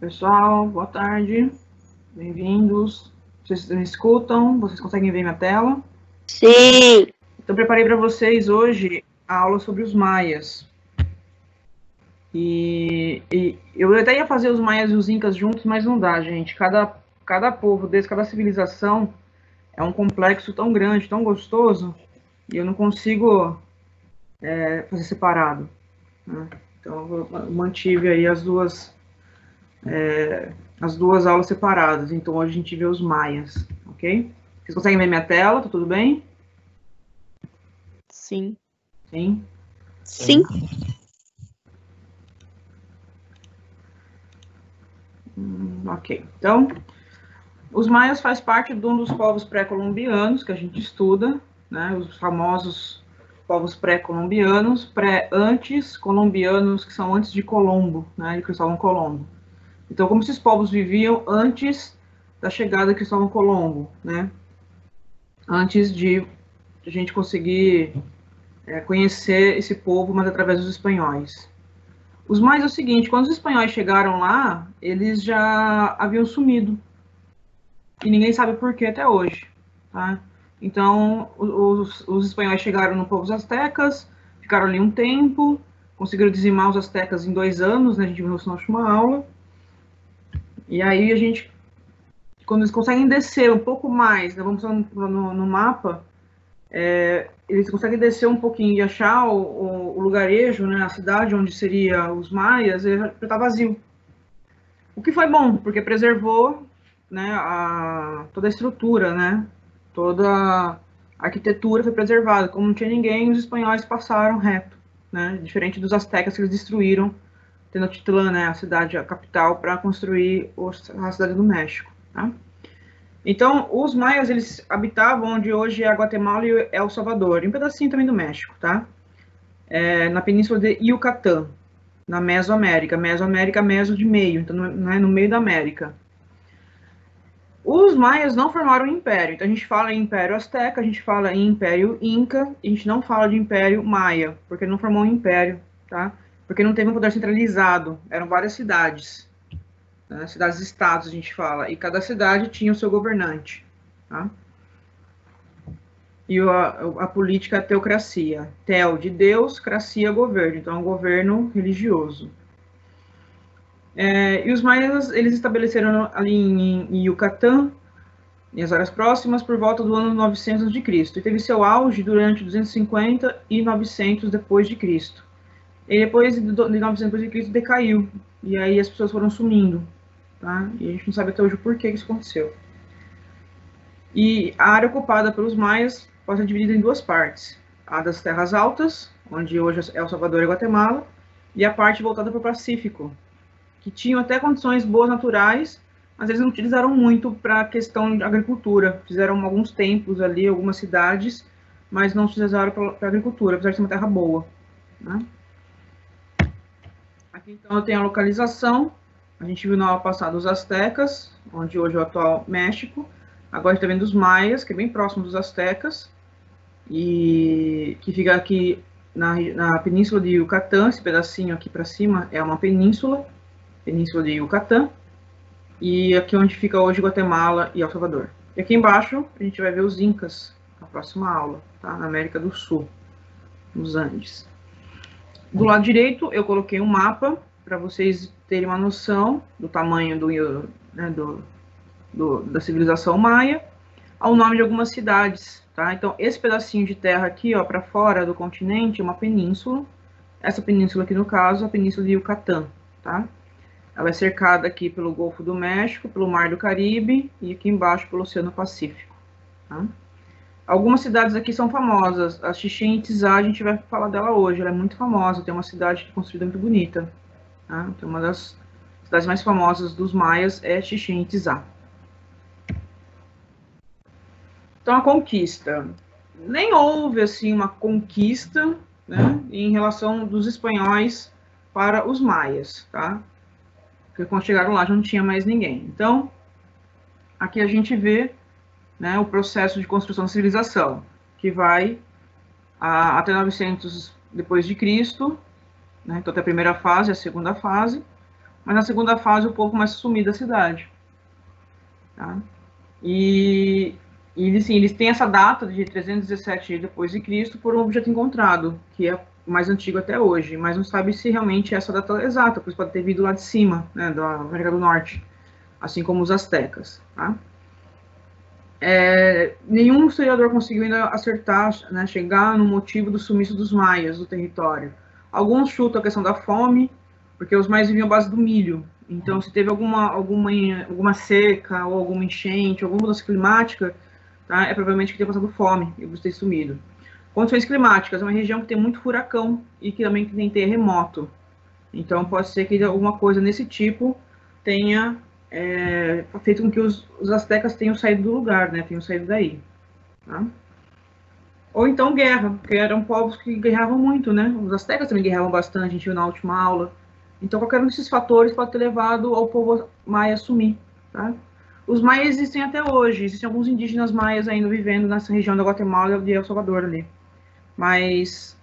Pessoal, boa tarde, bem-vindos. Vocês me escutam? Vocês conseguem ver minha tela? Sim. Então, preparei para vocês hoje a aula sobre os maias. E eu até ia fazer os maias e os incas juntos, mas não dá, gente. Cada povo desse, cada civilização é um complexo tão grande, tão gostoso, e eu não consigo fazer separado, né? Então, eu mantive aí as duas aulas separadas. Então, hoje a gente vê os maias, ok? Vocês conseguem ver minha tela? Tá tudo bem? Sim. Sim? Sim. Ok. Então, os maias faz parte de um dos povos pré-colombianos que a gente estuda, né? Os famosos povos pré-colombianos, pré-antes colombianos, que são antes de Colombo, né? De Cristóvão Colombo. Então, como esses povos viviam antes da chegada de Cristóvão Colombo, né? Antes de a gente conseguir conhecer esse povo, mas através dos espanhóis. Os maias é o seguinte, quando os espanhóis chegaram lá, eles já haviam sumido. E ninguém sabe por que até hoje, tá? Então, os espanhóis chegaram no povo dos astecas, ficaram ali um tempo, conseguiram dizimar os astecas em 2 anos, né? A gente viu isso na última aula. E aí a gente, quando eles conseguem descer um pouco mais, né? Vamos no mapa, eles conseguem descer um pouquinho e achar o lugarejo, né? A cidade onde seria os maias, ele já está vazio. O que foi bom, porque preservou, né, toda a estrutura, né? Toda a arquitetura foi preservada. Como não tinha ninguém, os espanhóis passaram reto, né? Diferente dos astecas que eles destruíram, Tenochtitlan, né, a cidade, a capital, para construir a cidade do México, tá? Então, os maias, eles habitavam onde hoje é a Guatemala e El Salvador, e um pedacinho também do México, tá? Na península de Yucatán, na Mesoamérica. Mesoamérica, meso de meio, então não é no meio da América. Os maias não formaram um império, então a gente fala em Império Azteca, a gente fala em Império Inca, e a gente não fala de Império Maia, porque não formou um império, tá? Porque não teve um poder centralizado, eram várias cidades, né? Cidades-estados a gente fala, e cada cidade tinha o seu governante, tá? E a política é a teocracia, tel de Deus, cracia governo, então é um governo religioso. E os maias, eles estabeleceram ali em Yucatán, em as áreas próximas, por volta do ano 900 a.C., e teve seu auge durante 250 e 900 depois de Cristo. E depois de 900 depois de Cristo decaiu, e aí as pessoas foram sumindo, tá? E a gente não sabe até hoje o porquê que isso aconteceu. E a área ocupada pelos maias pode ser dividida em duas partes: a das terras altas, onde hoje é El Salvador e Guatemala, e a parte voltada para o Pacífico, que tinham até condições boas naturais, mas eles não utilizaram muito para a questão de agricultura. Fizeram alguns templos ali, algumas cidades, mas não utilizaram para agricultura, apesar de ser uma terra boa, né? Aqui então eu tenho a localização. A gente viu na aula passada os astecas, onde hoje é o atual México. Agora a gente está vendo os maias, que é bem próximo dos astecas, e que fica aqui na península de Yucatán. Esse pedacinho aqui para cima é uma península de Yucatán, e aqui onde fica hoje Guatemala e El Salvador. E aqui embaixo a gente vai ver os incas na próxima aula, tá? Na América do Sul, nos Andes. Do lado direito eu coloquei um mapa para vocês terem uma noção do tamanho da civilização maia, ao nome de algumas cidades, tá? Então esse pedacinho de terra aqui, ó, para fora do continente é uma península. Essa península aqui no caso, a península de Yucatán, tá? Ela é cercada aqui pelo Golfo do México, pelo Mar do Caribe e aqui embaixo pelo Oceano Pacífico, tá? Algumas cidades aqui são famosas. A Chichén Itzá, a gente vai falar dela hoje, ela é muito famosa, tem uma cidade construída muito bonita, tá? Então, uma das cidades mais famosas dos maias é Chichén Itzá. Então, a conquista. Nem houve, assim, uma conquista, né, em relação dos espanhóis para os maias, tá? Porque quando chegaram lá já não tinha mais ninguém. Então, aqui a gente vê, né, o processo de construção da civilização, que vai até 900 depois de Cristo, né, então tem a primeira fase, a segunda fase, mas na segunda fase o povo começa a sumir da cidade. Tá? E eles têm essa data de 317 depois de Cristo por um objeto encontrado, que é mais antigo até hoje, mas não sabe se realmente é essa data exata, pois pode ter vindo lá de cima, né, da América do Norte, assim como os astecas. Tá? Nenhum historiador conseguiu ainda acertar, né, chegar no motivo do sumiço dos maias do território. Alguns chutam a questão da fome, porque os maias viviam à base do milho. Então, se teve alguma seca ou alguma enchente, alguma mudança climática, tá, é provavelmente que tenha passado fome e eles ter sumido. Condições climáticas, é uma região que tem muito furacão e que também tem terremoto. Então, pode ser que alguma coisa nesse tipo tenha feito com que os astecas tenham saído do lugar, né? Tenham saído daí. Tá? Ou então guerra, porque eram povos que guerreavam muito, né? Os astecas também guerreavam bastante, a gente viu na última aula. Então, qualquer um desses fatores pode ter levado ao povo maia a sumir. Tá? Os maias existem até hoje, existem alguns indígenas maias ainda vivendo nessa região da Guatemala e El Salvador ali. Mas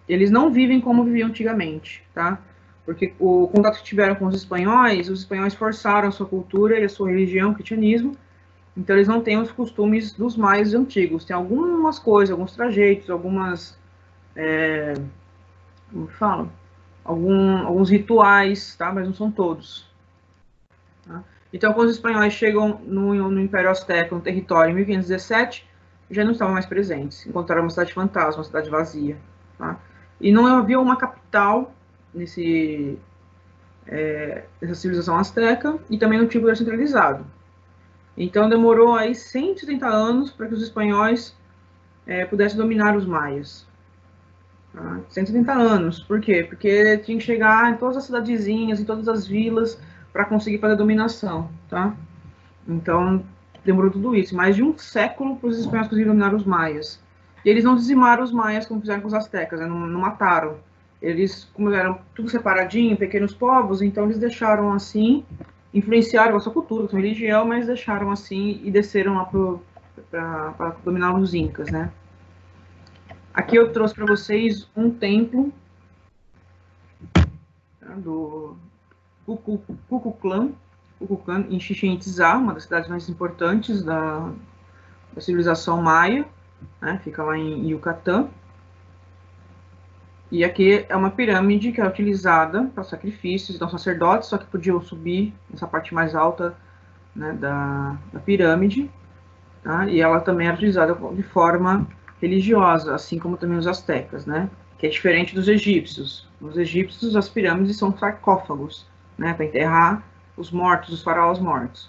eles não vivem como viviam antigamente, tá? Porque o contato que tiveram com os espanhóis forçaram a sua cultura e a sua religião, o cristianismo, então eles não têm os costumes dos maias antigos. Tem algumas coisas, alguns trajeitos, algumas, como que fala? Alguns rituais, tá? Mas não são todos. Tá? Então, quando os espanhóis chegam no Império Azteca, no território, em 1517, já não estavam mais presentes. Encontraram uma cidade fantasma, uma cidade vazia. Tá? E não havia uma capital nessa civilização azteca e também não tinha poder centralizado. Então demorou aí 170 anos para que os espanhóis pudessem dominar os maias. Tá? 170 anos. Por quê? Porque tinha que chegar em todas as cidadezinhas, em todas as vilas, para conseguir fazer a dominação. Tá? Então demorou tudo isso. Mais de um século para os espanhóis conseguirem dominar os maias. E eles não dizimaram os maias como fizeram com os astecas, né? não mataram. Eles, como eram tudo separadinho, pequenos povos, então eles deixaram assim, influenciaram a sua cultura, a sua religião, mas deixaram assim e desceram lá para dominar os incas, né? Aqui eu trouxe para vocês um templo, tá, do Kukulcán, em Chichén Itzá, uma das cidades mais importantes da civilização maia, né? Fica lá em Yucatán. E aqui é uma pirâmide que é utilizada para sacrifícios, então sacerdotes só que podiam subir nessa parte mais alta, né, da pirâmide, tá? E ela também era utilizada de forma religiosa, assim como também os astecas, né? Que é diferente dos egípcios. Nos egípcios as pirâmides são sarcófagos, né, para enterrar os mortos, os faraós mortos.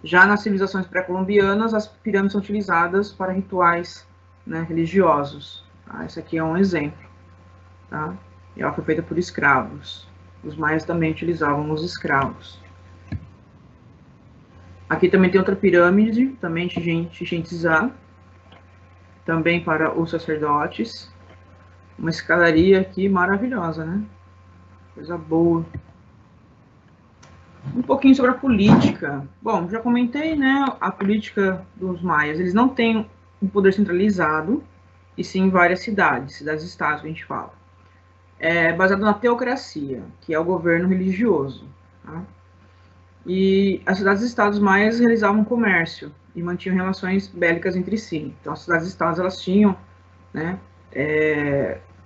Já nas civilizações pré-colombianas as pirâmides são utilizadas para rituais, né, religiosos. Tá? Esse aqui é um exemplo. Tá? E ela foi feita por escravos. Os maias também utilizavam os escravos. Aqui também tem outra pirâmide, também de Chichén Itzá, também para os sacerdotes. Uma escadaria aqui maravilhosa, né? Coisa boa. Um pouquinho sobre a política. Bom, já comentei, né? A política dos maias. Eles não têm um poder centralizado, e sim várias cidades-estados que a gente fala. É baseado na teocracia, que é o governo religioso. Tá? E as cidades-estados maias realizavam comércio e mantinham relações bélicas entre si. Então, as cidades-estados elas tinham, né,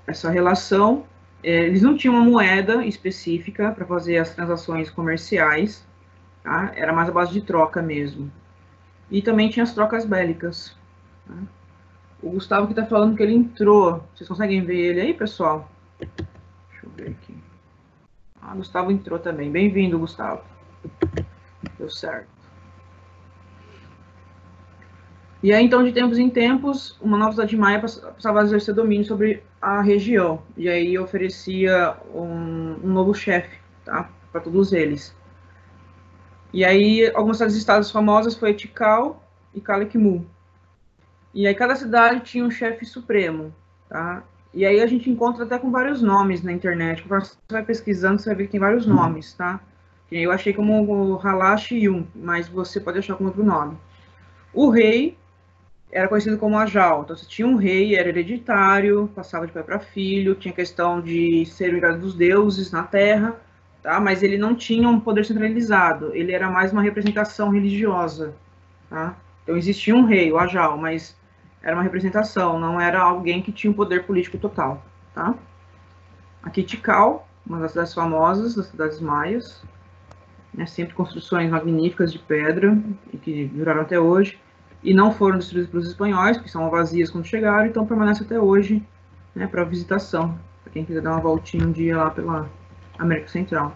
essa relação. Eles não tinham uma moeda específica para fazer as transações comerciais. Tá? Era mais a base de troca mesmo. E também tinha as trocas bélicas. Tá? O Gustavo que está falando que ele entrou. Vocês conseguem ver ele aí, pessoal? Deixa eu ver aqui. Ah, Gustavo entrou também. Bem-vindo, Gustavo. Deu certo. E aí, então, de tempos em tempos, uma nova cidade maia passava a exercer domínio sobre a região. E aí oferecia um novo chefe, tá? Para todos eles. E aí, algumas cidades-estados famosas foi Tikal e Calakmul. E aí, cada cidade tinha um chefe supremo, tá? E aí a gente encontra até com vários nomes na internet. Quando você vai pesquisando, você vai ver que tem vários nomes, tá? Eu achei como o Halash Yun, mas você pode achar com outro nome. O rei era conhecido como Ajal. Então, você tinha um rei, era hereditário, passava de pai para filho, tinha questão de ser o ligado dos deuses na terra, tá? Mas ele não tinha um poder centralizado, ele era mais uma representação religiosa, tá? Então, existia um rei, o Ajal, mas era uma representação, não era alguém que tinha um poder político total, tá? Aqui, Tikal, uma das cidades famosas, das cidades maias, né? Sempre construções magníficas de pedra, e que duraram até hoje, e não foram destruídas pelos espanhóis, porque são vazias quando chegaram, então permanece até hoje, né, para visitação, para quem quiser dar uma voltinha um dia lá pela América Central.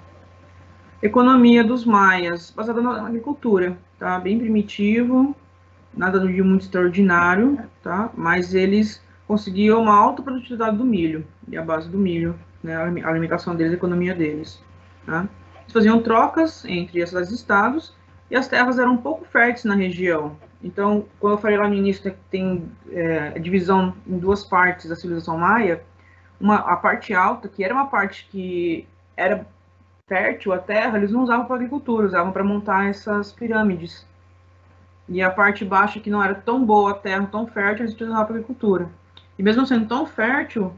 Economia dos maias, baseada na agricultura, tá? Bem primitivo, nada de muito extraordinário, tá? Mas eles conseguiam uma alta produtividade do milho, e a base do milho, né, a alimentação deles, a economia deles, tá? Eles faziam trocas entre as cidades-estados, e as terras eram um pouco férteis na região. Então, quando eu falei lá no início que tem a divisão em duas partes da civilização maia, a parte alta, que era uma parte que era fértil, a terra, eles não usavam para agricultura, usavam para montar essas pirâmides. E a parte baixa, que não era tão boa a terra, tão fértil, eles utilizavam para agricultura. E mesmo sendo tão fértil,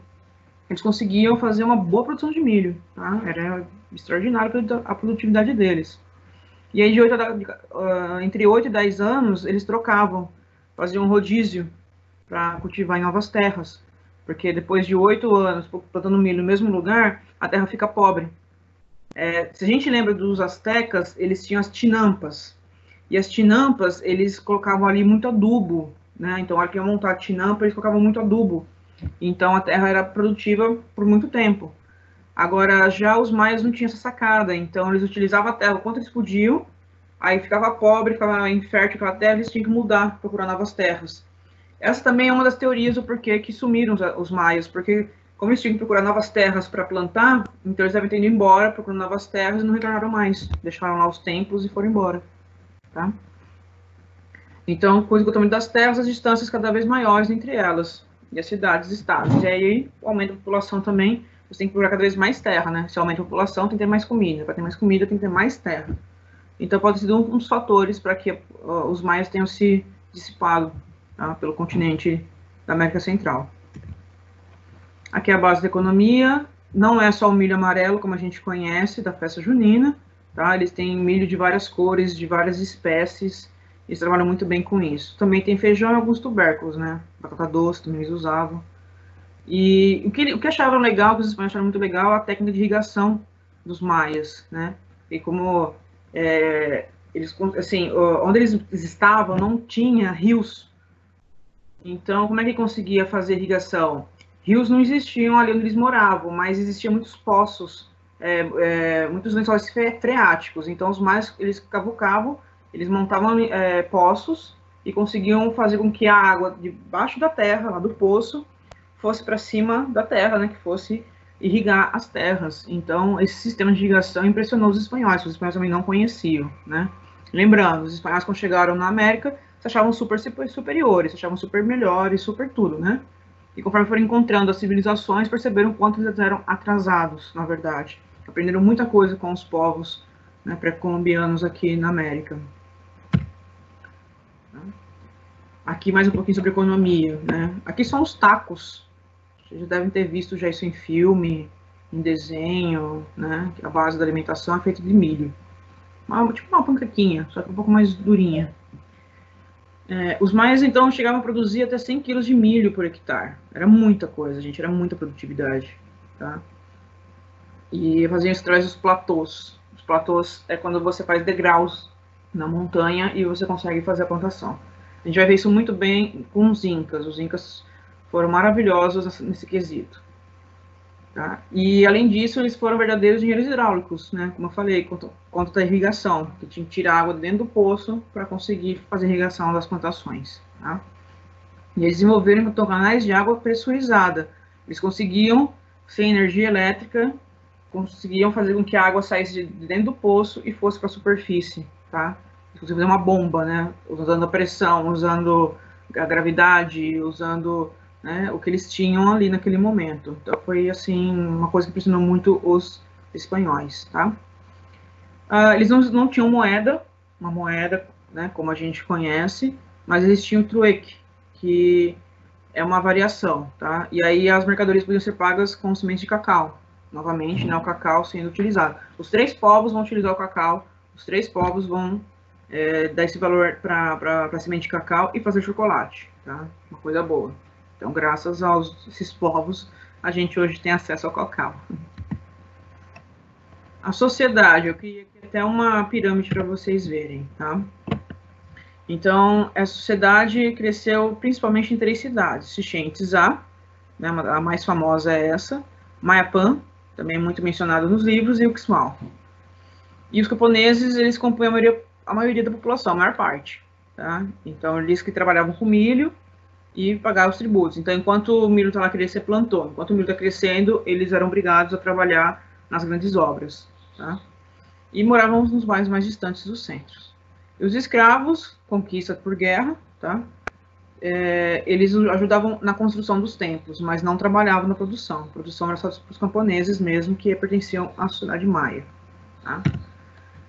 eles conseguiam fazer uma boa produção de milho, tá? Era extraordinário a produtividade deles. E aí, entre 8 e 10 anos, eles trocavam, faziam um rodízio para cultivar em novas terras. Porque depois de 8 anos plantando milho no mesmo lugar, a terra fica pobre. Se a gente lembra dos astecas, eles tinham as tinampas. E as tinampas, eles colocavam ali muito adubo, né? Então, a hora que iam montar a tinampa, eles colocavam muito adubo. Então, a terra era produtiva por muito tempo. Agora, já os maias não tinham essa sacada, então eles utilizavam a terra o quanto eles podiam, aí ficava pobre, ficava infértil aquela terra, eles tinham que mudar, procurar novas terras. Essa também é uma das teorias do porquê que sumiram os maias, porque como eles tinham que procurar novas terras para plantar, então eles devem ter ido embora, procurando novas terras e não retornaram mais, deixaram lá os templos e foram embora, tá? Então, com o esgotamento das terras, as distâncias cada vez maiores entre elas, e as cidades, estados, e aí aumenta a população também. Você tem que procurar cada vez mais terra, né? Se aumenta a população, tem que ter mais comida. Para ter mais comida, tem que ter mais terra. Então, pode ser um dos fatores para que os maias tenham se dissipado, tá? Pelo continente da América Central. Aqui é a base da economia. Não é só o milho amarelo, como a gente conhece, da festa junina, tá? Eles têm milho de várias cores, de várias espécies. Eles trabalham muito bem com isso. Também tem feijão e alguns tubérculos, né? Batata doce também eles usavam. E o que achavam legal, que os espanhóis acharam muito legal, a técnica de irrigação dos maias, né? E como eles, assim, onde eles estavam não tinha rios. Então, como é que conseguia fazer irrigação? Rios não existiam ali onde eles moravam, mas existiam muitos poços, muitos lençóis freáticos. Então, os maias, eles cavucavam, eles montavam poços e conseguiam fazer com que a água debaixo da terra, lá do poço, fosse para cima da terra, né, que fosse irrigar as terras. Então, esse sistema de irrigação impressionou os espanhóis também não conheciam, né? Lembrando, os espanhóis quando chegaram na América, se achavam super superiores, se achavam super melhores, super tudo, né? E conforme foram encontrando as civilizações, perceberam quanto eles eram atrasados, na verdade. Aprenderam muita coisa com os povos, né, pré-colombianos aqui na América. Aqui mais um pouquinho sobre economia, né? Aqui são os tacos. Vocês já devem ter visto já isso em filme, em desenho, né? A base da alimentação é feita de milho. Tipo uma panquequinha, só que um pouco mais durinha. Os maias, então, chegavam a produzir até 100 quilos de milho por hectare. Era muita coisa, gente, era muita produtividade, tá? E faziam isso através dos platôs. Os platôs é quando você faz degraus na montanha e você consegue fazer a plantação. A gente vai ver isso muito bem com os incas. Os incas foram maravilhosos nesse quesito. Tá? E, além disso, eles foram verdadeiros engenheiros hidráulicos, né? Como eu falei, quanto da irrigação, que tinha que tirar água dentro do poço para conseguir fazer a irrigação das plantações. Tá? E eles desenvolveram então canais de água pressurizada. Eles conseguiam, sem energia elétrica, conseguiam fazer com que a água saísse de dentro do poço e fosse para a superfície. Tá? Eles fazer uma bomba, né? Usando a pressão, usando a gravidade, usando, né, o que eles tinham ali naquele momento. Então foi assim uma coisa que impressionou muito os espanhóis, tá? Eles não tinham uma moeda, né, como a gente conhece, mas eles tinham o trueque, que é uma variação, tá? E aí as mercadorias podiam ser pagas com sementes de cacau, novamente, né, o cacau sendo utilizado. Os 3 povos vão utilizar o cacau, os 3 povos vão dar esse valor para a semente de cacau e fazer chocolate, tá? Uma coisa boa. Então, graças a esses povos, a gente hoje tem acesso ao cacau. A sociedade, eu queria até uma pirâmide para vocês verem, tá? Então, a sociedade cresceu principalmente em 3 cidades. Chichen Itzá, né, a mais famosa é essa, Mayapan, também muito mencionado nos livros, e Uxmal. E os camponeses, eles compõem a maioria da população, a maior parte. Tá? Então, eles que trabalhavam com milho e pagavam os tributos. Então, enquanto o milho está lá crescendo, você plantou. Enquanto o milho está crescendo, eles eram obrigados a trabalhar nas grandes obras. Tá? E moravam nos bairros mais distantes dos centros. E os escravos, conquista por guerra, tá? Eles ajudavam na construção dos templos, mas não trabalhavam na produção. A produção era só para os camponeses mesmo, que pertenciam à sociedade maia. Tá?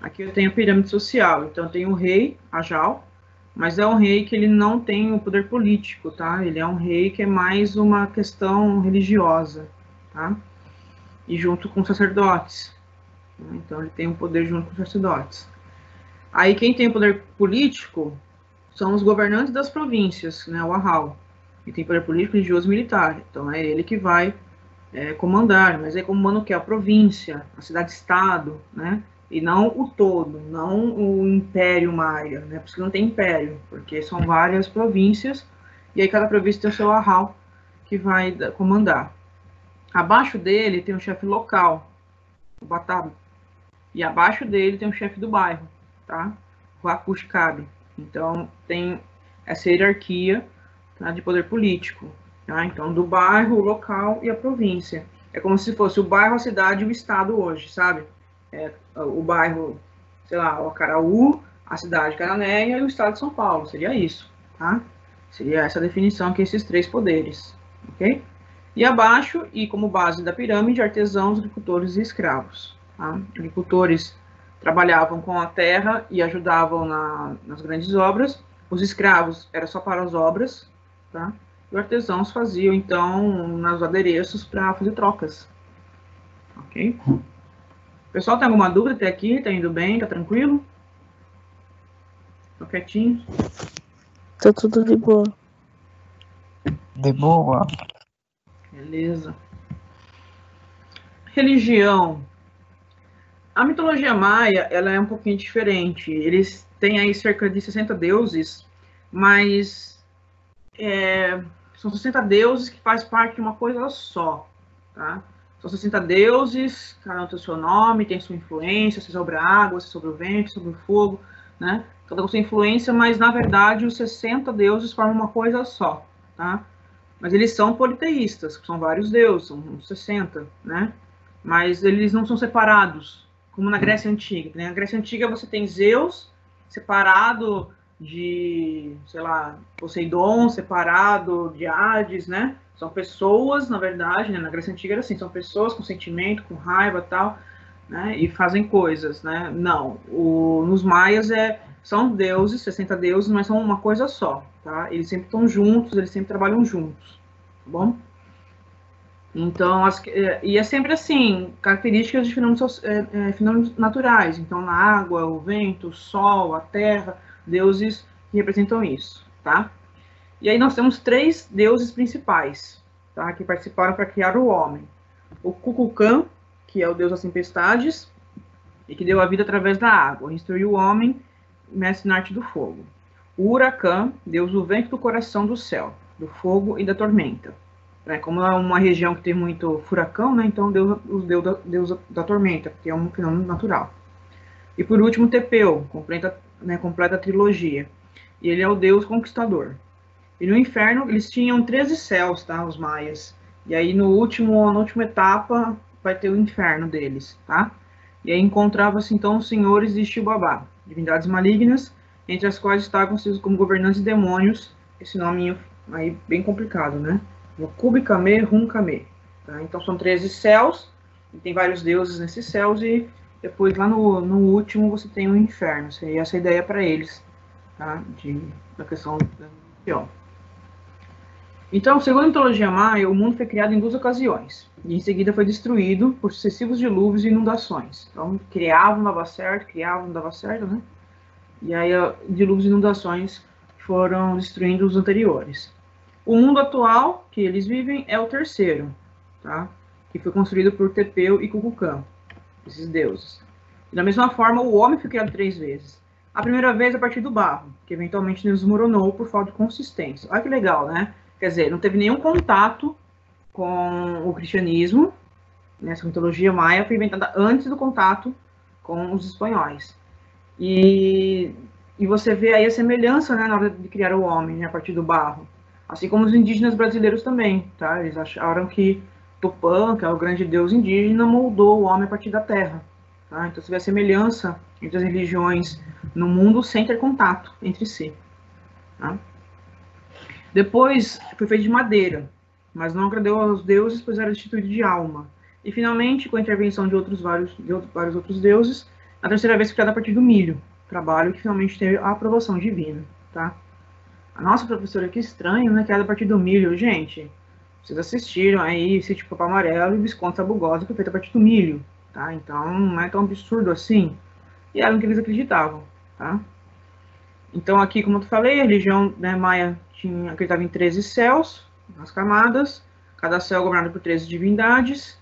Aqui eu tenho a pirâmide social. Então, tem o rei, Ajal, mas é um rei que ele não tem o poder político, tá? Ele é um rei que é mais uma questão religiosa, tá? E junto com os sacerdotes. Então, ele tem um poder junto com os sacerdotes. Aí, quem tem poder político são os governantes das províncias, né? O Ahal. E tem poder político, religioso e militar. Então, é ele que vai comandar. Mas aí comanda o quê? A província, a cidade-estado, né? E não o todo, não o Império Maia, né? Por isso que não tem império, porque são várias províncias, e aí cada província tem o seu Ahal que vai comandar. Abaixo dele tem um chefe local, o Batabo, e abaixo dele tem um chefe do bairro, tá? O Akushkabi. Então, tem essa hierarquia, tá, de poder político, tá? Então, do bairro, o local e a província. É como se fosse o bairro, a cidade e o estado hoje, sabe? O bairro, sei lá, o Acaraú, a cidade de Cananéia e o estado de São Paulo, seria isso, tá? Seria essa definição que esses 3 poderes, ok? E abaixo, e como base da pirâmide, artesãos, agricultores e escravos, tá? Agricultores trabalhavam com a terra e ajudavam nas grandes obras, os escravos era só para as obras, tá? E os artesãos faziam, então, nos adereços para fazer trocas, ok? Pessoal, tem alguma dúvida até aqui? Tá indo bem? Tá tranquilo? Tô quietinho? Tá tudo de boa. De boa. Beleza. Religião. A mitologia maia, ela é um pouquinho diferente. Eles têm aí cerca de 60 deuses, mas são 60 deuses que fazem parte de uma coisa só, tá? São 60 deuses, cada um tem o seu nome, tem sua influência, se é sobre a água, se é sobre o vento, se é sobre o fogo, né? Cada um tem influência, mas na verdade os 60 deuses formam uma coisa só, tá? Mas eles são politeístas, são vários deuses, são uns 60, né? Mas eles não são separados, como na Grécia Antiga. Né? Na Grécia Antiga você tem Zeus separado de, sei lá, Poseidon, separado de Hades, né? São pessoas, na verdade, né? Na Grécia Antiga era assim, são pessoas com sentimento, com raiva e tal, né? E fazem coisas, né? Não, nos maias são deuses, 60 deuses, mas são uma coisa só, tá? Eles sempre estão juntos, eles sempre trabalham juntos, tá bom? Então, e é sempre assim, características de fenômenos naturais. Então, na água, o vento, o sol, a terra, deuses que representam isso, tá? E aí nós temos 3 deuses principais, tá? Que participaram para criar o homem. O Kukulkan, que é o deus das tempestades, e que deu a vida através da água, instruiu o homem, mestre na arte do fogo. O Huracan, deus do vento do coração do céu, do fogo e da tormenta. Como é uma região que tem muito furacão, né, então Deus da tormenta, que é um fenômeno natural. E por último, Tepeu, completa a trilogia. E ele é o deus conquistador. E no inferno, eles tinham 13 céus, tá, os maias. E aí na última etapa, vai ter o inferno deles, tá? E aí encontrava-se então os senhores de Shibabá, divindades malignas, entre as quais estavam como governantes demônios, esse nome aí bem complicado, né? Kubikame, Runkame. Tá? Então são 13 céus, e tem vários deuses nesses céus, e depois lá no último você tem o inferno. Seria essa a ideia para eles, tá? Da questão da religião. Então, segundo a mitologia maia, o mundo foi criado em 2 ocasiões, e em seguida foi destruído por sucessivos dilúvios e inundações. Então, criava, não dava certo, né? E aí, dilúvios e inundações foram destruindo os anteriores. O mundo atual que eles vivem é o terceiro, tá? Que foi construído por Tepeu e Kukulkan, esses deuses. E da mesma forma, o homem foi criado 3 vezes. A primeira vez a partir do barro, que eventualmente desmoronou por falta de consistência. Olha que legal, né? Quer dizer, não teve nenhum contato com o cristianismo. Essa mitologia maia foi inventada antes do contato com os espanhóis. E você vê aí a semelhança, né, na hora de criar o homem, né, a partir do barro. Assim como os indígenas brasileiros também, tá? Eles acharam que Tupã, que é o grande deus indígena, moldou o homem a partir da terra. Tá? Então você vê a semelhança entre as religiões no mundo sem ter contato entre si. Tá? Depois foi feito de madeira, mas não agradou aos deuses, pois era destituído de alma. E finalmente, com a intervenção de vários outros deuses, a terceira vez foi criada a partir do milho, trabalho que finalmente teve a aprovação divina. Tá? A nossa professora, que estranho, né? Criada a partir do milho. Gente, vocês assistiram aí Sítio Papo Amarelo e Visconde Sabugosa, que foi feita a partir do milho. Tá? Então, não é tão absurdo assim. E era o que eles acreditavam. Tá? Então, aqui, como eu falei, a religião, né, maia acreditava em 13 céus, as camadas, cada céu governado por 13 divindades,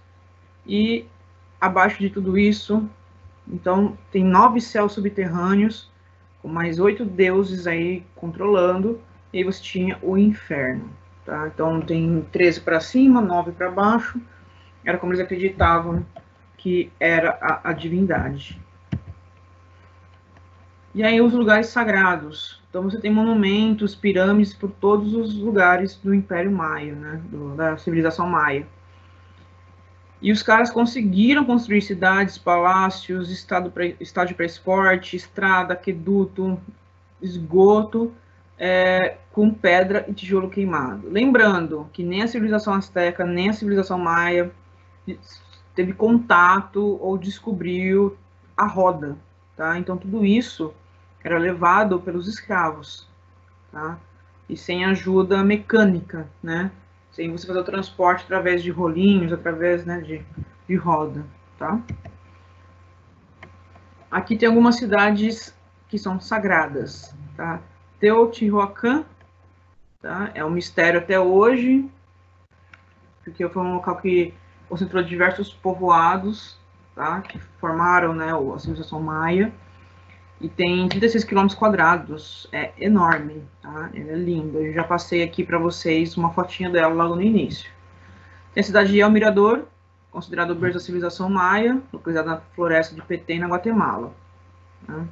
e abaixo de tudo isso, então, tem 9 céus subterrâneos, com mais 8 deuses aí controlando, e aí você tinha o inferno. Tá? Então, tem 13 para cima, 9 para baixo, era como eles acreditavam que era a divindade. E aí os lugares sagrados. Então você tem monumentos, pirâmides por todos os lugares do Império Maia, né? Da civilização maia. E os caras conseguiram construir cidades, palácios, estádio para esporte, estrada, aqueduto, esgoto, com pedra e tijolo queimado. Lembrando que nem a civilização asteca, nem a civilização maia teve contato ou descobriu a roda. Tá? Então, tudo isso era levado pelos escravos, tá? E sem ajuda mecânica, né? Sem você fazer o transporte através de rolinhos, através, né, de roda, tá? Aqui tem algumas cidades que são sagradas, tá? Teotihuacan, tá? É um mistério até hoje, porque foi um local que concentrou diversos povoados, tá? Que formaram, né, a civilização maia. E tem 36 km², é enorme, tá? Ela é linda. Eu já passei aqui para vocês uma fotinha dela logo no início. Tem a cidade de El Mirador, considerado o berço da civilização maia, localizada na floresta de Petén, na Guatemala. Tá?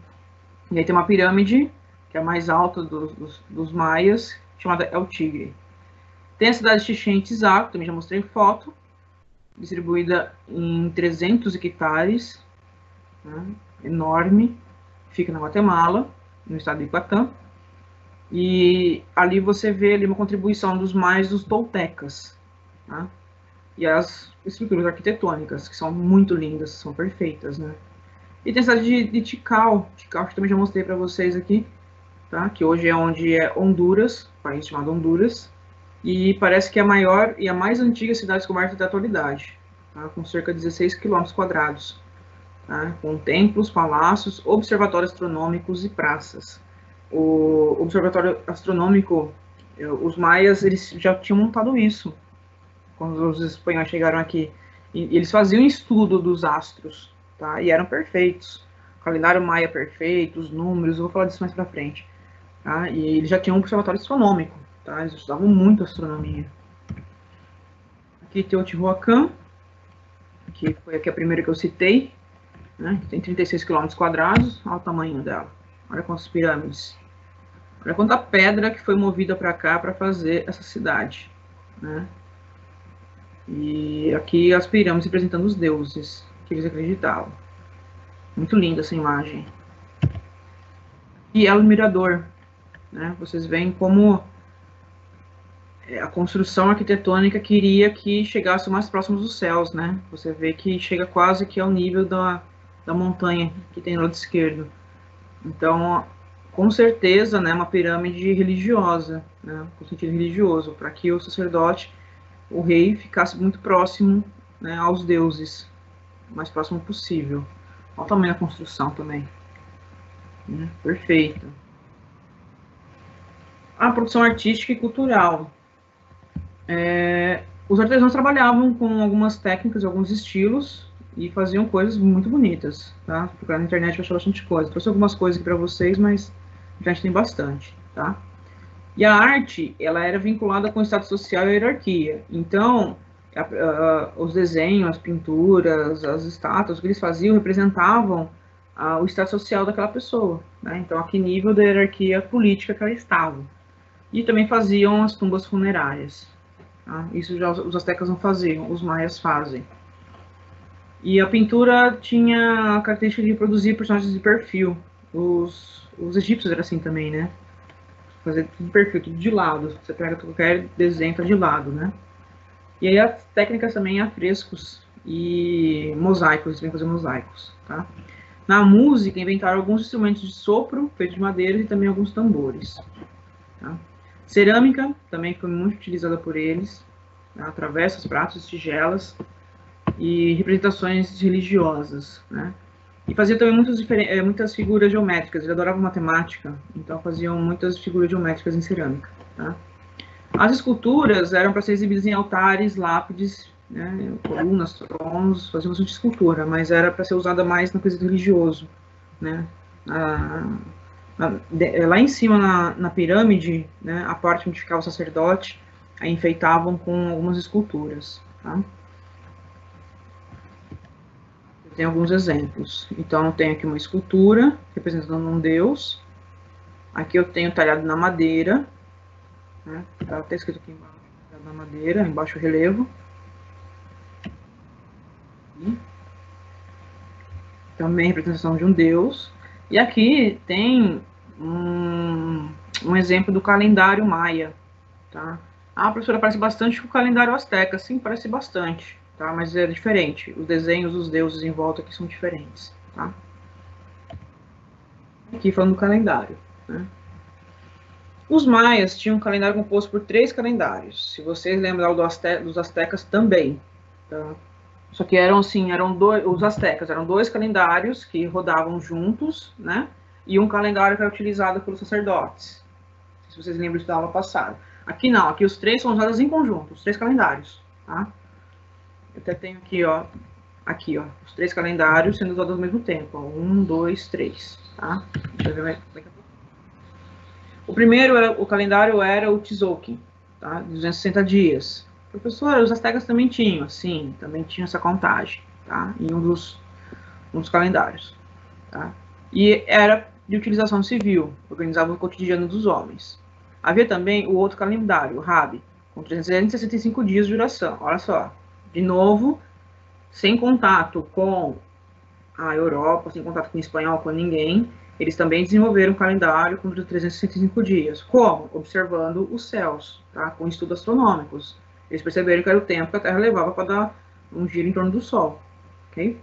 E aí tem uma pirâmide, que é a mais alta dos maias, chamada El Tigre. Tem a cidade de Chichén Itzá, que também já mostrei foto, distribuída em 300 hectares, né? Enorme. Fica na Guatemala, no estado de Yucatán, e ali você vê ali uma contribuição dos maias dos toltecas, tá? E as estruturas arquitetônicas, que são muito lindas, são perfeitas, né? E tem a cidade de Tikal, que também já mostrei para vocês aqui, tá? Que hoje é onde é Honduras, país chamado Honduras, e parece que é a maior e a mais antiga cidade descoberta da atualidade, tá? Com cerca de 16 km². Tá? Com templos, palácios, observatórios astronômicos e praças. O observatório astronômico, os maias, eles já tinham montado isso quando os espanhóis chegaram aqui. E eles faziam estudo dos astros, tá? E eram perfeitos. O calendário maia perfeito, os números, eu vou falar disso mais pra frente. Tá? E eles já tinham um observatório astronômico, tá? Eles estudavam muito astronomia. Aqui tem o Teotihuacan, que foi aqui a primeira que eu citei. Né? Tem 36 km², olha o tamanho dela. Olha quantas pirâmides. Olha quanta pedra que foi movida para cá para fazer essa cidade. Né? E aqui as pirâmides representando os deuses que eles acreditavam. Muito linda essa imagem. E El Mirador. Né? Vocês veem como a construção arquitetônica queria que chegasse mais próximo dos céus. Né? Você vê que chega quase que ao nível da montanha que tem no lado esquerdo. Então, com certeza, né, uma pirâmide religiosa, né, com sentido religioso, para que o sacerdote, o rei, ficasse muito próximo, né, aos deuses, o mais próximo possível. Olha o tamanho da construção também. Perfeito. A produção artística e cultural. Os artesãos trabalhavam com algumas técnicas, alguns estilos, e faziam coisas muito bonitas, tá? Procurar na internet vai achar bastante coisa. Trouxe algumas coisas aqui para vocês, mas a gente tem bastante, tá? E a arte, ela era vinculada com o status social e a hierarquia. Então, os desenhos, as pinturas, as estátuas, o que eles faziam representavam o status social daquela pessoa, né? Então, a que nível da hierarquia política que ela estava. E também faziam as tumbas funerárias. Tá? Isso já os astecas não faziam, os maias fazem. E a pintura tinha a característica de produzir personagens de perfil. Os egípcios eram assim também, né? Fazer tudo de perfil, tudo de lado. Você pega qualquer desenho, tá de lado, né? E aí as técnicas também afrescos e mosaicos, eles vêm fazer mosaicos, tá? Na música, inventaram alguns instrumentos de sopro, feitos de madeira, e também alguns tambores. Tá? Cerâmica, também foi muito utilizada por eles, tá? Travessas, pratos, tigelas, e representações religiosas, né? E fazia também muitas figuras geométricas. Ele adorava matemática, então faziam muitas figuras geométricas em cerâmica, tá? As esculturas eram para ser exibidas em altares, lápides, né, colunas, tronos, faziam bastante escultura, mas era para ser usada mais no quesito religioso, né? Lá em cima na pirâmide, né, a parte onde ficava o sacerdote, aí enfeitavam com algumas esculturas, tá? Tem alguns exemplos. Então, eu tenho aqui uma escultura representando um deus. Aqui eu tenho talhado na madeira, né? Tá até escrito aqui embaixo, talhado na madeira, embaixo o relevo. E também representação de um deus. E aqui tem um exemplo do calendário maia, tá? A professora parece bastante com o calendário asteca, sim, parece bastante, tá? Mas é diferente. Os desenhos dos deuses em volta aqui são diferentes, tá? Aqui falando do calendário, né? Os maias tinham um calendário composto por 3 calendários. Se vocês lembram dos astecas também, tá? Só que eram assim, os astecas eram 2 calendários que rodavam juntos, né? E um calendário que era utilizado pelos sacerdotes. Se vocês lembram da aula passada. Aqui não, aqui os 3 são usados em conjunto, os 3 calendários, tá? Eu até tenho aqui, ó, os 3 calendários sendo usados ao mesmo tempo, ó, 1, 2, 3, tá? Deixa eu ver daqui a pouco. O primeiro o calendário era o Tzolk'in, tá? 260 dias. Professor, os astecas também tinham, sim, também tinham essa contagem, tá? Em um dos calendários, tá? E era de utilização civil, organizava o cotidiano dos homens. Havia também o outro calendário, o Rabi, com 365 dias de duração. Olha só, de novo, sem contato com a Europa, sem contato com o espanhol, com ninguém, eles também desenvolveram um calendário com 365 dias. Como? Observando os céus, tá? Com estudos astronômicos. Eles perceberam que era o tempo que a Terra levava para dar um giro em torno do Sol, ok?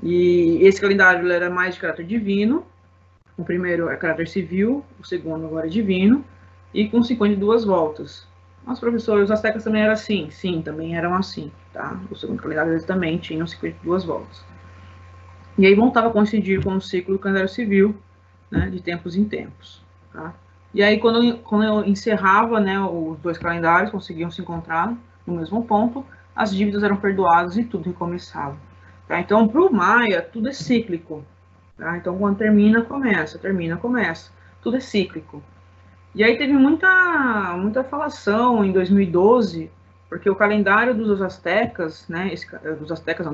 E esse calendário era mais de caráter divino. O primeiro é caráter civil, o segundo agora é divino, e com 52 voltas. Mas, professor, os astecas também eram assim? Sim, também eram assim, tá? O segundo calendário eles também tinham 52 voltas. E aí voltava a coincidir com o ciclo do calendário civil, né, de tempos em tempos, tá? E aí, quando eu encerrava, né, os 2 calendários, conseguiam se encontrar no mesmo ponto, as dívidas eram perdoadas e tudo recomeçava. Tá? Então, para o Maia, tudo é cíclico. Tá? Então, quando termina, começa, termina, começa. Tudo é cíclico. E aí teve muita falação em 2012, porque o calendário dos astecas, né,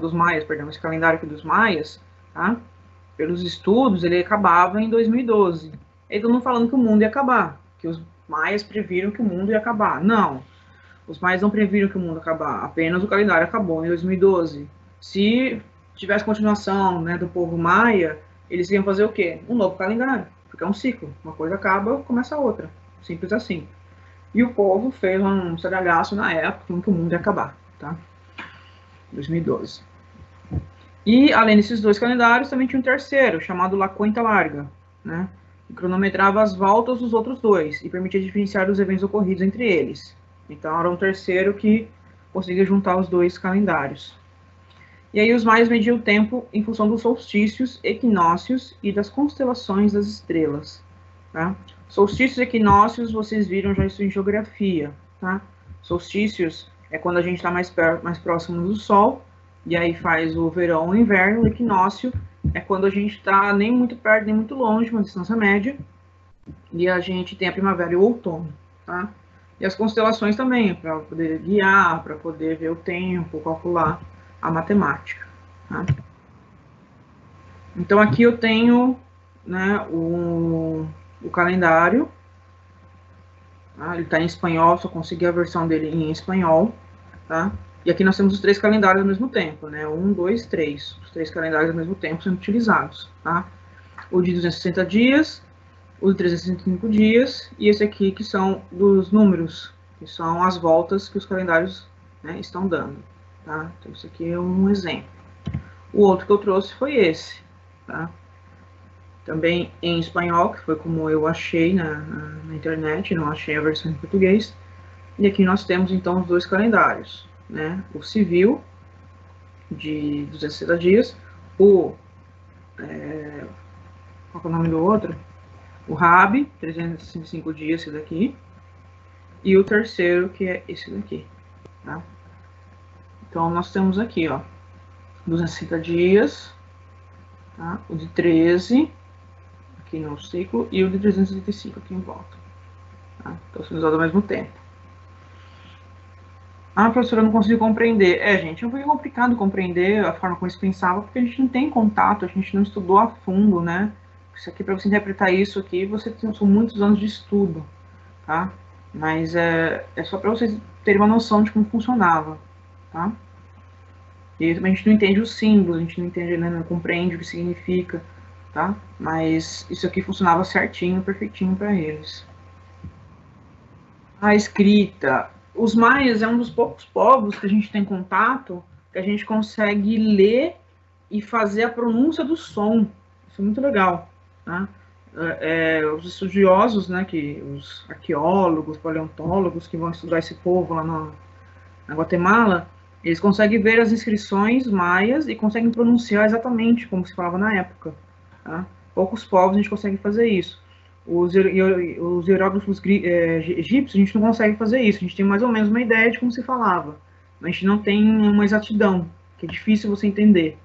dos maias, perdão, esse calendário aqui dos maias, tá? Pelos estudos, ele acabava em 2012. Eles não falando que o mundo ia acabar, que os maias previram que o mundo ia acabar. Não, os maias não previram que o mundo ia acabar, apenas o calendário acabou em 2012. Se tivesse continuação, né, do povo maia, eles iam fazer o quê? Um novo calendário, porque é um ciclo. Uma coisa acaba, começa a outra. Simples assim. E o povo fez um sadagaço na época, falando que o mundo ia acabar, tá? 2012. E, além desses 2 calendários, também tinha um terceiro, chamado La Cuenta Larga, né? que cronometrava as voltas dos outros dois e permitia diferenciar os eventos ocorridos entre eles. Então, era um terceiro que conseguia juntar os dois calendários. E aí os maias mediam o tempo em função dos solstícios, equinócios e das constelações das estrelas. Tá? Solstícios e equinócios, vocês viram já isso em geografia. Tá? Solstícios é quando a gente está mais próximo do Sol, e aí faz o verão ou o inverno. O equinócio é quando a gente está nem muito perto, nem muito longe, uma distância média, e a gente tem a primavera e o outono. Tá? E as constelações também, para poder guiar, para poder ver o tempo, calcular a matemática. Tá? Então, aqui eu tenho, né, o calendário. Tá? Ele está em espanhol, só consegui a versão dele em espanhol. Tá? E aqui nós temos os 3 calendários ao mesmo tempo, né? 1, 2, 3. Os 3 calendários ao mesmo tempo sendo utilizados. Tá? O de 260 dias, o de 365 dias, e esse aqui que são dos números, que são as voltas que os calendários, né, estão dando. Tá? Então, isso aqui é um exemplo. O outro que eu trouxe foi esse. Tá? Também em espanhol, que foi como eu achei na internet, não achei a versão em português. E aqui nós temos, então, os 2 calendários. Né? O civil, de 260 dias. Qual é o nome do outro? O RAB, 365 dias, esse daqui. E o terceiro, que é esse daqui. Tá? Então, nós temos aqui, ó, 260 dias, tá? O de 13, aqui no ciclo, e o de 365 aqui em volta. Tá? Então, sendo usados ao mesmo tempo. Ah, professora, eu não consigo compreender. Gente, é um pouco complicado compreender a forma como eles pensavam, porque a gente não tem contato, a gente não estudou a fundo, né? Isso aqui, para você interpretar isso aqui, são muitos anos de estudo, tá? Mas é só para vocês terem uma noção de como funcionava. Tá? E a gente não entende os símbolos, a gente não entende, né, não compreende o que significa, tá? Mas isso aqui funcionava certinho, perfeitinho para eles. A escrita. Os maias é um dos poucos povos que a gente tem contato, que a gente consegue ler e fazer a pronúncia do som. Isso é muito legal, tá? Os estudiosos, né, os arqueólogos, paleontólogos que vão estudar esse povo lá na Guatemala, eles conseguem ver as inscrições maias e conseguem pronunciar exatamente como se falava na época. Tá? Poucos povos a gente consegue fazer isso. Os hieróglifos egípcios, a gente não consegue fazer isso. A gente tem mais ou menos uma ideia de como se falava. Mas a gente não tem uma exatidão, que é difícil você entender.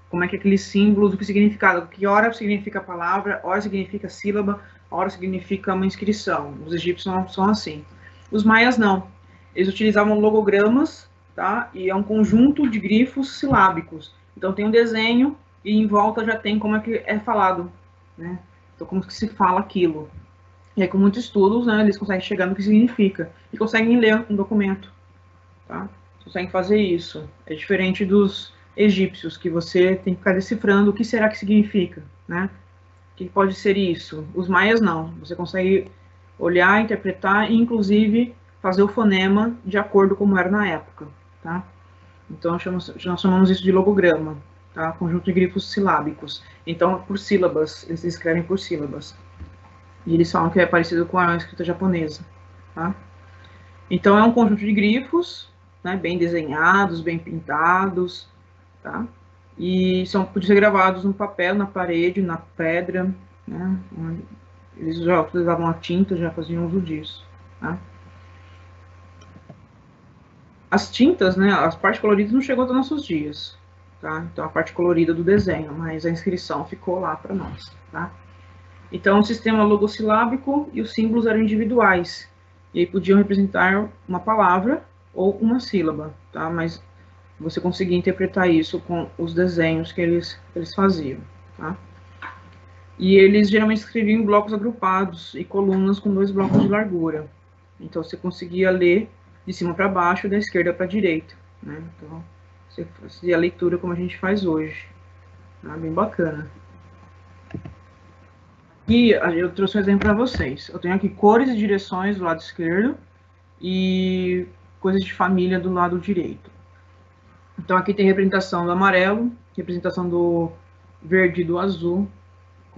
Como é que aqueles símbolos, o que significava, que hora significa a palavra, hora significa sílaba, hora significa uma inscrição. Os egípcios não são assim. Os maias não. Eles utilizavam logogramas, tá? E é um conjunto de grifos silábicos. Então tem um desenho e em volta já tem como é que é falado, né? Então como que se fala aquilo. E aí com muitos estudos, né, eles conseguem chegar no que significa e conseguem ler um documento, tá? Conseguem fazer isso. É diferente dos egípcios, que você tem que ficar decifrando o que será que significa, né? O que pode ser isso? Os maias não. Você consegue olhar, interpretar e inclusive fazer o fonema de acordo com como era na época, tá? Então, nós chamamos isso de logograma, tá? Conjunto de grifos silábicos. Então, por sílabas, eles escrevem por sílabas. E eles falam que é parecido com a escrita japonesa, tá? Então, é um conjunto de grifos, né, bem desenhados, bem pintados, tá? E podiam ser gravados no papel, na parede, na pedra, né? Eles já utilizavam a tinta, já faziam uso disso, tá? As tintas, né, as partes coloridas não chegou até nossos dias, tá? Então, a parte colorida do desenho, mas a inscrição ficou lá para nós, tá? Então, o sistema logossilábico e os símbolos eram individuais, e aí podiam representar uma palavra ou uma sílaba, tá? Mas você conseguia interpretar isso com os desenhos que eles faziam, tá? E eles geralmente escreviam em blocos agrupados e colunas com 2 blocos de largura. Então, você conseguia ler de cima para baixo e da esquerda para a direita, né? Então, você fazia a leitura como a gente faz hoje. Tá? Bem bacana. E eu trouxe um exemplo para vocês. Eu tenho aqui cores e direções do lado esquerdo e coisas de família do lado direito. Então, aqui tem representação do amarelo, representação do verde e do azul,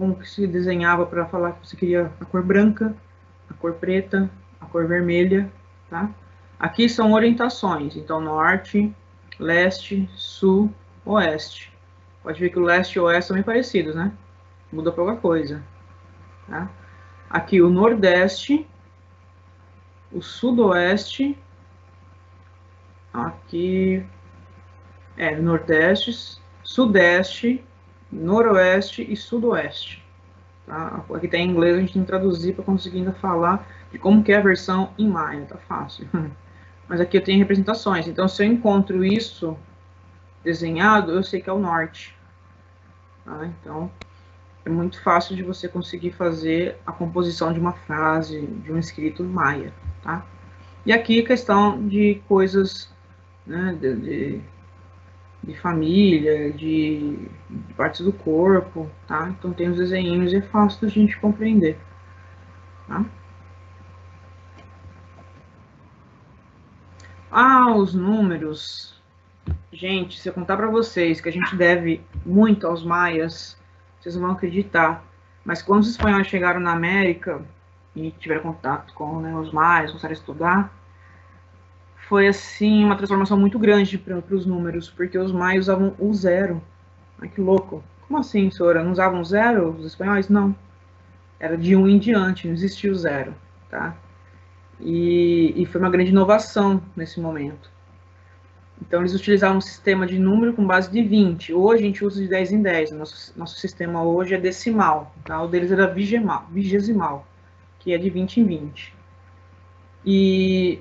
como que se desenhava para falar que você queria a cor branca, a cor preta, a cor vermelha, tá? Aqui são orientações, então norte, leste, sul, oeste. Pode ver que o leste e o oeste são bem parecidos, né? Muda pouca coisa, tá? Aqui o nordeste, o sudoeste, aqui nordeste, sudeste, noroeste e sudoeste. Tá? Aqui tem em inglês, a gente tem que traduzir para conseguir ainda falar de como que é a versão em maia, tá fácil. Mas aqui eu tenho representações, então se eu encontro isso desenhado, eu sei que é o norte. Tá? Então, é muito fácil de você conseguir fazer a composição de uma frase, de um escrito maia, tá? E aqui questão de coisas, né, de família, de partes do corpo, tá? Então tem os desenhinhos e é fácil da gente compreender, tá? Os números. Gente, se eu contar para vocês que a gente deve muito aos maias, vocês não vão acreditar. Mas quando os espanhóis chegaram na América e tiveram contato com, né, os maias, começaram a estudar, foi assim uma transformação muito grande para os números, porque os maias usavam o zero. Ai, que louco. Como assim, senhora? Não usavam zero os espanhóis? Não. Era de 1 em diante, não existia o zero, tá? E foi uma grande inovação nesse momento. Então, eles utilizavam um sistema de número com base de 20. Hoje, a gente usa de 10 em 10. Nosso sistema hoje é decimal. Tá? O deles era vigesimal, que é de 20 em 20. E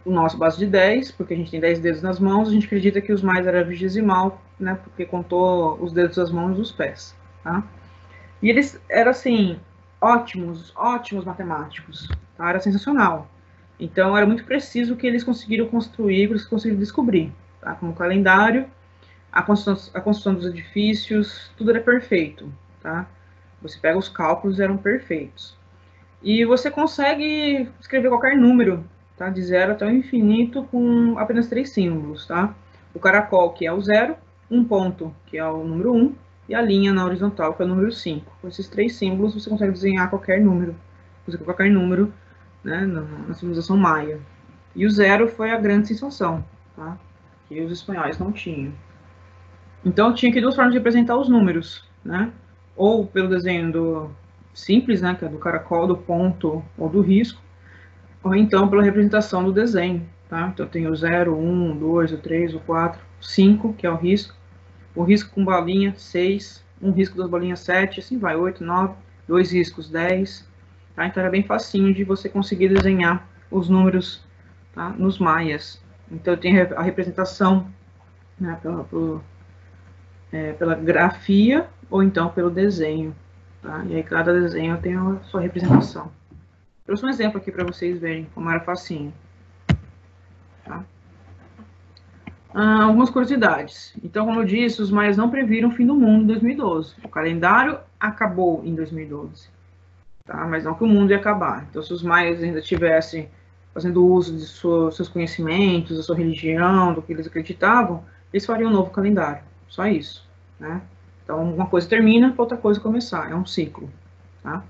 o nosso base de 10, porque a gente tem 10 dedos nas mãos, a gente acredita que os mais era vigesimal, né? Porque contou os dedos das mãos e dos pés. Tá? E eles eram, assim, ótimos matemáticos. Tá? Era sensacional. Então, era muito preciso o que eles conseguiram construir, o que eles conseguiram descobrir. Tá? Como o calendário, a construção dos edifícios, tudo era perfeito. Tá? Você pega os cálculos, eram perfeitos. E você consegue escrever qualquer número, tá? De 0 até o infinito, com apenas 3 símbolos. Tá? O caracol, que é o 0, um ponto, que é o número 1, e a linha na horizontal, que é o número 5. Com esses 3 símbolos, você consegue desenhar qualquer número. Qualquer número, né, na civilização maia. E o 0 foi a grande sensação, tá? Que os espanhóis não tinham. Então, tinha aqui duas formas de representar os números, né? Ou pelo desenho simples, né, que é do caracol, do ponto ou do risco, ou então pela representação do desenho, tá? Então, tem o 0, 1, 2, o 3, o 4, o 5, que é o risco com bolinha, 6, um risco das bolinhas, 7, assim vai, 8, 9, 2 riscos, 10. Tá? Então, era bem facinho de você conseguir desenhar os números, tá, nos maias. Então, eu tenho a representação, né, pela grafia ou então pelo desenho. Tá? E aí, cada desenho tem a sua representação. Eu trouxe um exemplo aqui para vocês verem como era facinho. Tá? Algumas curiosidades. Então, como eu disse, os maias não previram o fim do mundo em 2012. O calendário acabou em 2012. Tá? Mas não que o mundo ia acabar. Então, se os maias ainda estivessem fazendo uso de seus conhecimentos, da sua religião, do que eles acreditavam, eles fariam um novo calendário. Só isso. Né? Então, uma coisa termina para outra coisa começar. É um ciclo. Tá?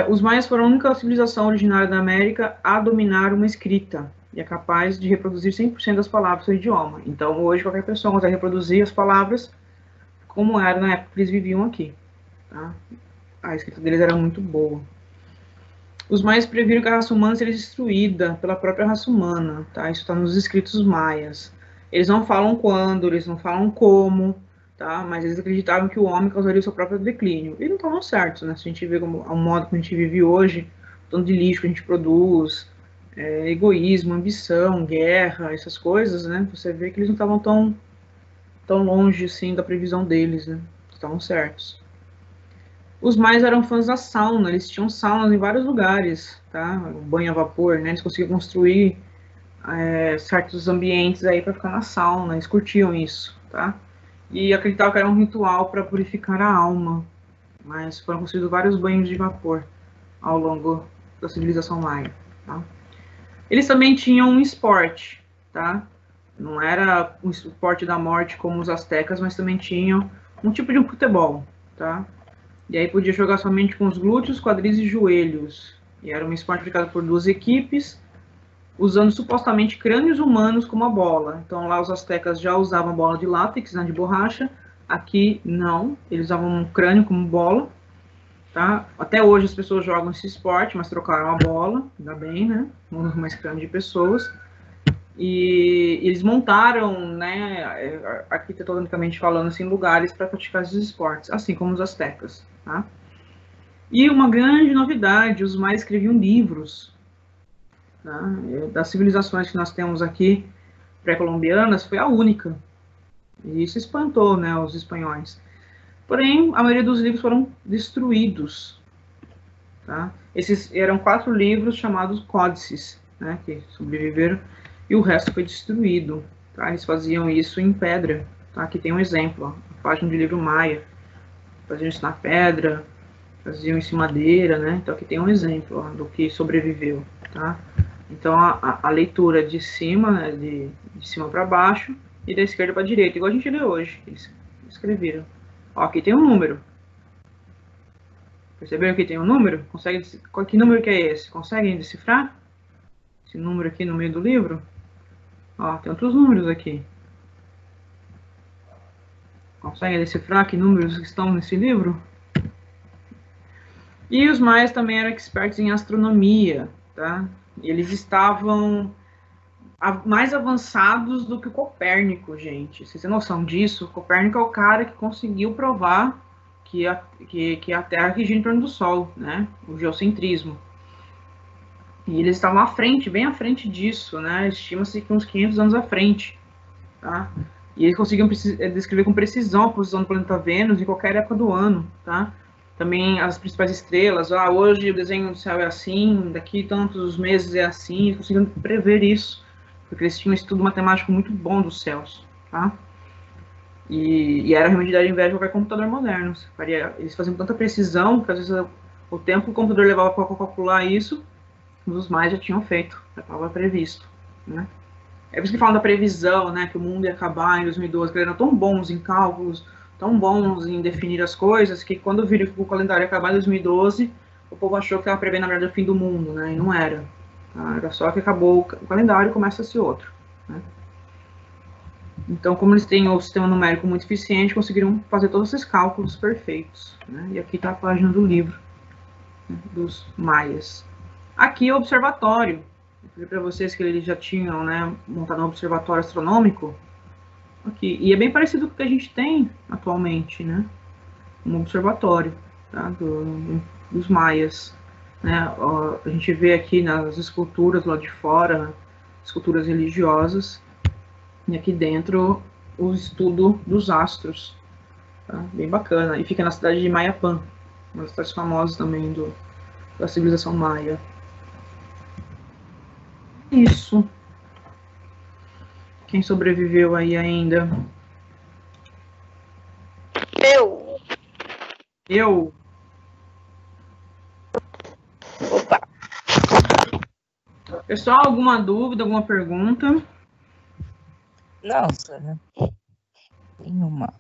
Os maias foram a única civilização originária da América a dominar uma escrita e é capaz de reproduzir 100% das palavras do idioma. Então, hoje, qualquer pessoa consegue reproduzir as palavras como era na época que eles viviam aqui. Tá? A escrita deles era muito boa. Os maias previram que a raça humana seria destruída pela própria raça humana. Tá? Isso está nos escritos maias. Eles não falam quando, eles não falam como, tá? Mas eles acreditavam que o homem causaria o seu próprio declínio. E não estavam certos, né? Se a gente vê o modo que a gente vive hoje, o tanto de lixo que a gente produz, egoísmo, ambição, guerra, essas coisas, né? Você vê que eles não estavam tão longe assim da previsão deles, né? Estavam certos. Os maias eram fãs da sauna, eles tinham saunas em vários lugares, tá? Banho a vapor, né? Eles conseguiam construir certos ambientes aí para ficar na sauna, eles curtiam isso, tá? E acreditavam que era um ritual para purificar a alma, mas foram construídos vários banhos de vapor ao longo da civilização maia, tá? Eles também tinham um esporte, tá? Não era um esporte da morte como os astecas, mas também tinham um tipo de um futebol, tá? E aí podia jogar somente com os glúteos, quadris e joelhos. E era um esporte praticado por 2 equipes, usando supostamente crânios humanos como a bola. Então lá os astecas já usavam bola de látex, né, de borracha. Aqui não, eles usavam um crânio como bola. Tá? Até hoje as pessoas jogam esse esporte, mas trocaram a bola, ainda bem, né? Mais crânio de pessoas. E eles montaram, né, arquitetonicamente falando, assim, lugares para praticar esses esportes, assim como os astecas. Tá? E uma grande novidade, os maias escreviam livros. Tá? Das civilizações que nós temos aqui, pré-colombianas, foi a única. E isso espantou, né, os espanhóis. Porém, a maioria dos livros foram destruídos. Tá? Esses eram 4 livros chamados códices, né, que sobreviveram, e o resto foi destruído. Tá? Eles faziam isso em pedra. Tá? Aqui tem um exemplo, ó, a página de livro maia. Faziam isso na pedra, faziam isso em madeira, né? Então aqui tem um exemplo, ó, do que sobreviveu. Tá? Então a leitura de cima, né, de cima para baixo, e da esquerda para a direita, igual a gente lê hoje. Eles escreveram. Ó, aqui tem um número. Perceberam que tem um número? Consegue, que número que é esse? Conseguem decifrar? Esse número aqui no meio do livro? Ó, tem outros números aqui. Conseguem decifrar que números estão nesse livro? E os maias também eram expertos em astronomia, tá? Eles estavam mais avançados do que o Copérnico, gente. Vocês têm noção disso? O Copérnico é o cara que conseguiu provar que a Terra gira em torno do Sol, né? O geocentrismo. E eles estavam à frente, bem à frente disso, né? Estima-se que uns 500 anos à frente, tá? E eles conseguiam descrever com precisão a posição do planeta Vênus em qualquer época do ano, tá? Também as principais estrelas, hoje o desenho do céu é assim, daqui tantos meses é assim, eles conseguiam prever isso, porque eles tinham um estudo matemático muito bom dos céus, tá? E era realmente dar inveja a qualquer computador moderno. Eles faziam tanta precisão que às vezes o tempo que o computador levava para calcular isso, os mais já tinham feito, já estava previsto, né? É por isso que falam da previsão, né, que o mundo ia acabar em 2012, que eles eram tão bons em cálculos, tão bons em definir as coisas, que quando viram que o calendário ia acabar em 2012, o povo achou que estava prevendo, na verdade, o fim do mundo, né, e não era. Tá? Era só que acabou o calendário e começa-se outro. Né? Então, como eles têm o sistema numérico muito eficiente, conseguiram fazer todos esses cálculos perfeitos. Né? E aqui está a página do livro, né, dos maias. Aqui é o observatório. Eu falei para vocês que eles já tinham, né, montado um observatório astronômico. Aqui. E é bem parecido com o que a gente tem atualmente, né? Um observatório, tá? Dos maias. Né? A gente vê aqui nas esculturas lá de fora, esculturas religiosas, e aqui dentro o estudo dos astros. Tá? Bem bacana. E fica na cidade de Mayapán, uma das cidades famosas também da civilização maia. Isso. Quem sobreviveu aí ainda? Eu? Opa! Pessoal, alguma dúvida, alguma pergunta? Não, Sara. Nenhuma.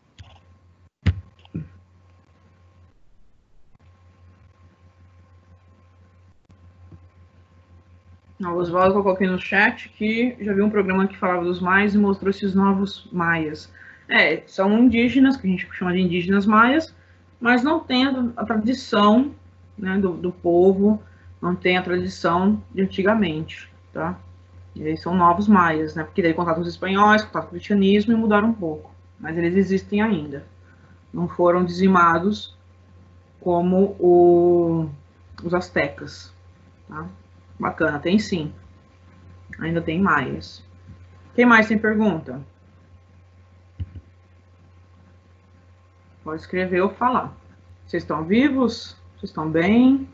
O Oswaldo colocou aqui no chat que já viu um programa que falava dos maias e mostrou esses novos maias. São indígenas, que a gente chama de indígenas maias, mas não tem a tradição, né, do povo, não tem a tradição de antigamente, tá? E aí são novos maias, né? Porque daí contato com os espanhóis, contato com o cristianismo e mudaram um pouco. Mas eles existem ainda. Não foram dizimados como os astecas, tá? Bacana, tem sim. Ainda tem maias. Quem mais tem pergunta? Pode escrever ou falar. Vocês estão vivos? Vocês estão bem?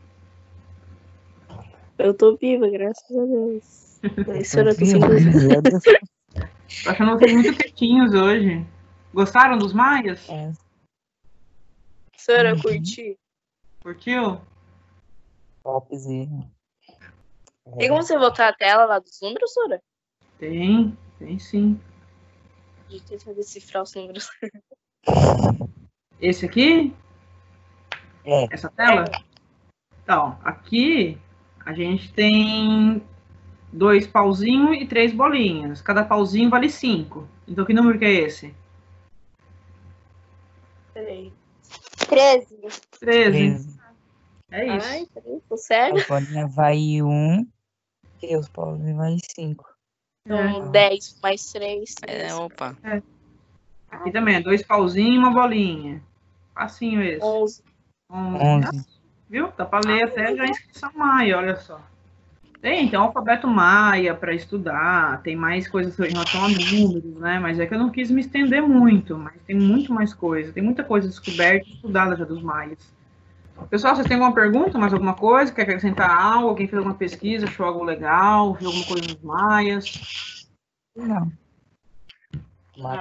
Eu tô viva, graças a Deus. A senhora tá Vivo, Tô achando vocês muito quietinhos hoje. Gostaram dos maias? É. senhora curti. Curtiu? Topzinho. Tem como você voltar a tela lá dos números, senhora? Tem sim. A gente tenta decifrar os números. Esse aqui? É. Essa tela? Então, aqui a gente tem 2 pauzinhos e 3 bolinhas. Cada pauzinho vale 5. Então, que número que é esse? 13. 13. 13. É isso. Ai, 13, sério? As bolinhas vai 1 e os pauzinhos vai 5. Então, 10 mais 3. Opa. Aqui também é 2 pauzinhos e uma bolinha. Facinho esse. 11. 11. Viu? Dá para ler até já a inscrição Maia, olha só. Tem alfabeto Maia para estudar, tem mais coisas em relação a números, né? Mas é que eu não quis me estender muito, mas tem muito mais coisa, tem muita coisa descoberta e estudada já dos maias. Pessoal, vocês têm alguma pergunta, mais alguma coisa? Quer acrescentar algo? Alguém fez alguma pesquisa, achou algo legal, viu alguma coisa nos maias? Não.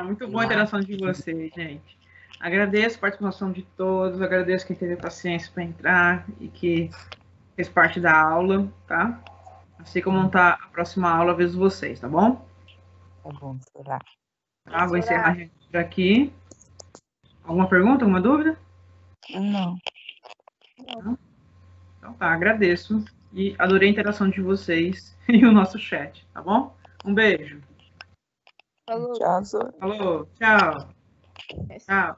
Muito boa a interação de vocês, gente. Agradeço a participação de todos, agradeço quem teve paciência para entrar e que fez parte da aula, tá? Assim que eu montar a próxima aula, aviso vocês, tá bom? Tá bom, será? Tá, vou encerrar a gente por aqui. Alguma pergunta, alguma dúvida? Não. Então tá, agradeço. E adorei a interação de vocês e o nosso chat, tá bom? Um beijo. Falou. Tchau, Zora. Falou, tchau. Tchau.